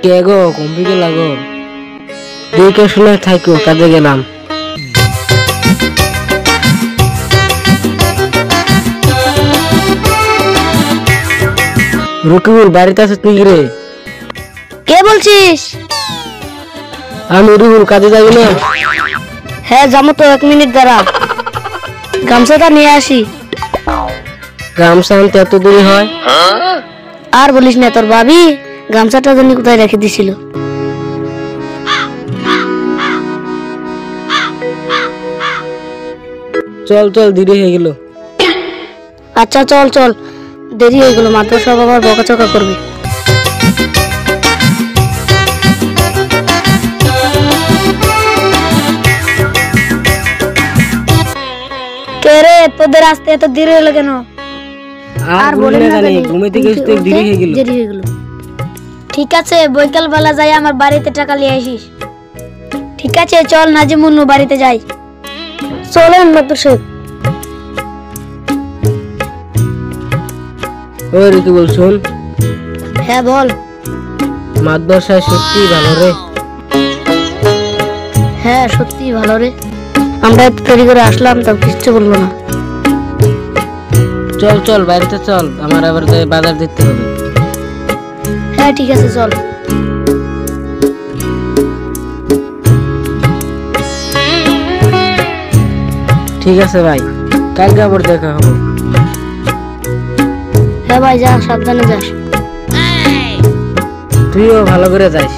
কে গো কম্পিকে লাগো দেখে শুনে থাকো কাজে গেলাম। রকিবুল বাড়িতে আছে তুই রে? কে বলছিস? আমি রকিবুল, কাজে যাবি না? হ্যাঁ যাবো তো, 1 মিনিট দাঁড়া, গামছাটা নিয়ে আসি। গামছা আনতে এত দেরি হয়? আর বলিস না, তোর ভাবি গামছাটা জানি কোথায় রেখে দিছিল। চল চল, দেরি হয়ে গেল। আচ্ছা চল চল, দেরি হয়ে গেল, মাত্র সব আবার বকাচকা করবে। কে রে, তোদের আসতে এত দেরি হলো কেন? আর বলি না জানি, ঘুমাইতে গেছি তো দেরি হয়ে গেল। ঠিক আছে, বৈকাল বেলা যাই আমার বাড়িতে টাকা নিয়ে আসিস। ঠিক আছে চল, নাজিমুন্নু বাড়িতে যাই। চলেন মাত্র সাহেব। ওই রকিবুল শোন। হ্যাঁ বল। মাদ্রাসায় সত্যি ভালো রে? হ্যাঁ সত্যি ভালো রে, আমরা এত দেরি করে আসলাম তাও কিচ্ছু বলবো না। চল চল বাড়িতে চল, আমার আবার যাই বাজার দিতে হবে। হ্যাঁ ঠিক আছে চল। ঠিক আছে ভাই, কালকে আবার দেখা হবে। হ্যাঁ ভাই যা, সাবধানে যাস। তুইও ভালো করে যাস।